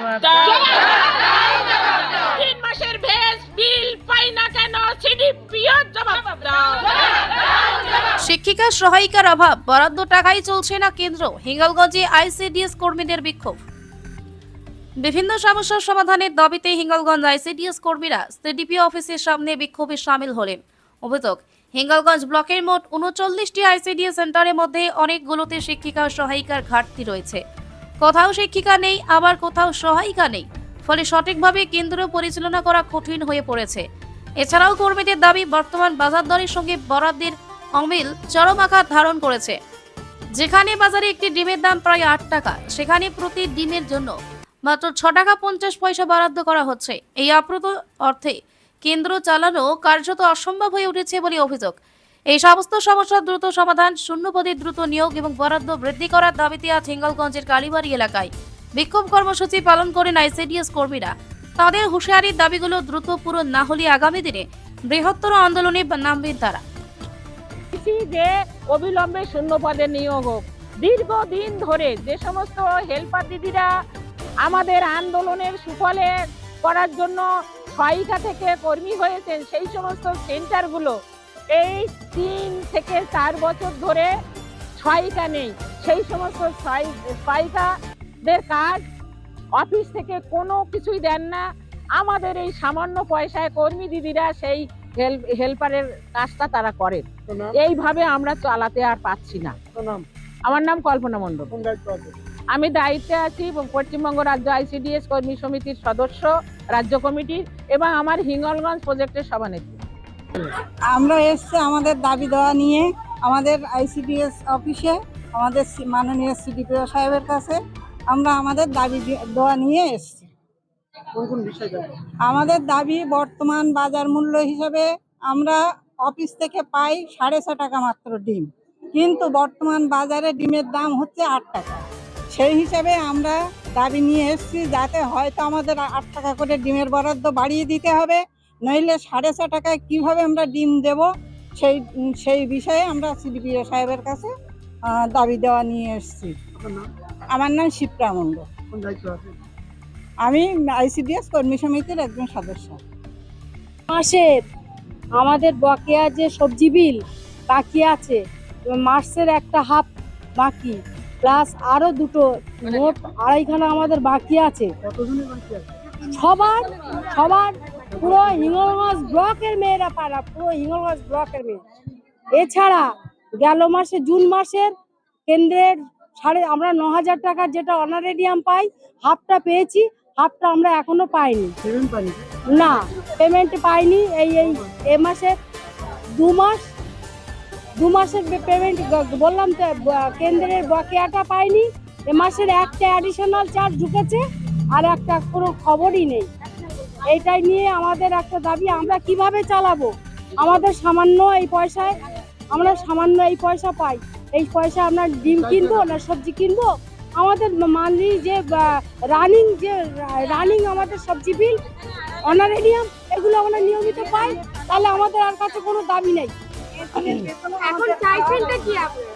জবাব দাও। 3 মাসের ভেজ বিল পাই না কেন? সিডিপিও জবাব দাও। শিক্ষিকা সহায়িকার অভাব, বরাদ্দ টাকাই চলছে না কেন্দ্র। হিঙ্গলগঞ্জে আইসিডিএস কর্মীদের বিক্ষোভ। বিভিন্ন সমস্যার সমাধানের দাবিতে হিঙ্গলগঞ্জ আইসিডিএস কর্মীরা সিডিপিও অফিসের সামনে বিক্ষোভে সামিল হলেন। অভিযোগ, হিঙ্গলগঞ্জ ব্লকের মোট 39টি আইসিডিএস সেন্টারের মধ্যে অনেকগুলোতে শিক্ষিকা সহায়িকার ঘাটতি রয়েছে। কোথাও শিক্ষিকা নেই, আবার কোথাও সহায়িকা নেই, ফলে সঠিকভাবে কেন্দ্র পরিচালনা করা কঠিন হয়ে পড়েছে। এছাড়াও কর্মীদের দাবি, বর্তমান বাজার দরের সঙ্গে বরাদ্দের অমিল চরম আকার ধারণ করেছে। যেখানে বাজারে একটি ডিমের দাম প্রায় 8 টাকা, সেখানে প্রতি ডিমের জন্য মাত্র 6 টাকা 50 পয়সা বরাদ্দ করা হচ্ছে। এই আপ্রত অর্থে কেন্দ্র চালানো কার্যত অসম্ভব হয়ে উঠেছে বলে অভিযোগ। এই সমস্ত সমস্যার দ্রুত সমাধান, শূন্যপদে দ্রুত নিয়োগ এবং বরাদ্দ বৃদ্ধি করার দাবিতে আজ হিঙ্গলগঞ্জের কালীবাড়ি এলাকায় বিক্ষোভ কর্মসূচি পালন করেন আইসিডিএস কর্মীরা। তাদের হুঁশিয়ারির দাবিগুলো দ্রুত পূরণ না হলে আগামী দিনে বৃহত্তর আন্দোলনে নামবেন তারা। যে অবিলম্বে শূন্য পদে নিয়োগ হোক। দীর্ঘদিন ধরে যে সমস্ত হেল্পার দিদিরা আমাদের আন্দোলনের সুফলে করার জন্য সহায়িকা থেকে কর্মী হয়েছেন, সেই সমস্ত সেন্টারগুলো এই 3 থেকে 4 বছর ধরে সহায়িকা নেই। সেই সমস্ত সহায়িকাদের কাজ অফিস থেকে কোনো কিছুই দেন না। আমাদের এই সামান্য পয়সায় কর্মী দিদিরা সেই হেল্পারের কাজটা তারা করেন। এইভাবে আমরা চালাতে আর পাচ্ছি না। আমার নাম কল্পনা মণ্ডল। আমি দায়িত্বে আছি পশ্চিমবঙ্গ রাজ্য আইসিডিএস কর্মী সমিতির সদস্য, রাজ্য কমিটির, এবং আমার হিঙ্গলগঞ্জ প্রজেক্টের সভানেত্রী। আমরা এসছি আমাদের দাবি দেওয়া নিয়ে আমাদের আইসিডিএস অফিসে, আমাদের মাননীয় সিডিপিও সাহেবের কাছে আমরা আমাদের দাবি দেওয়া নিয়ে এসছি। আমাদের দাবি, বর্তমান বাজার মূল্য হিসাবে আমরা অফিস থেকে পাই 6.5 টাকা মাত্র ডিম, কিন্তু বর্তমান বাজারে ডিমের দাম হচ্ছে 8 টাকা। সেই হিসাবে আমরা দাবি নিয়ে এসেছি, যাতে হয়তো আমাদের 8 টাকা করে ডিমের বরাদ্দ বাড়িয়ে দিতে হবে, নইলে 6.5 টাকায় কীভাবে আমরা ডিম দেব, সেই বিষয়ে আমরা সিডিপিও সাহেবের কাছে দাবি দেওয়া নিয়ে এসেছি। আমার নাম শিপ্রা মণ্ডল। আমি আইসিডিএস কর্মী সমিতির একজন সদস্য। মাসের আমাদের বকেয়া যে সবজি বিল বাকি আছে, মার্চের একটা হাফ বাকি, প্লাস আরো দুটো, মোট 2.5খানা আমাদের বাকি আছে। সবার পুরো হিঙ্গলগঞ্জ ব্লকের মেয়েরা পায় না, পুরো হিঙ্গলগঞ্জ ব্লকের মেয়ে। এছাড়া গেল মাসে জুন মাসের কেন্দ্রের আমরা 9,000 টাকা যেটা অনারেরিয়াম পাই, হাফটা পেয়েছি, হাফটা আমরা এখনো পাইনি। না, পেমেন্ট পাইনি। এই মাসে 2 মাসের পেমেন্ট বললাম তো, কেন্দ্রের বকেয়াটা পাইনি। এ মাসের একটা অ্যাডিশনাল চার্জ ঢুকেছে, আর একটা কোনো খবরই নেই। এইটাই নিয়ে আমাদের একটা দাবি, আমরা কিভাবে চালাবো? আমাদের সামান্য এই পয়সায়, আমরা সামান্য এই পয়সা পাই, এই পয়সা আমরা ডিম কিনবো না সবজি কিনবো? আমাদের মান্থলি যে রানিং আমাদের সবজি বিল, অনারেরিয়াম, এগুলো আমরা নিয়মিত পাই, তাহলে আমাদের আর কাছে কোনো দাবি নেই। এখন চাইছেনটা কি আপনারা?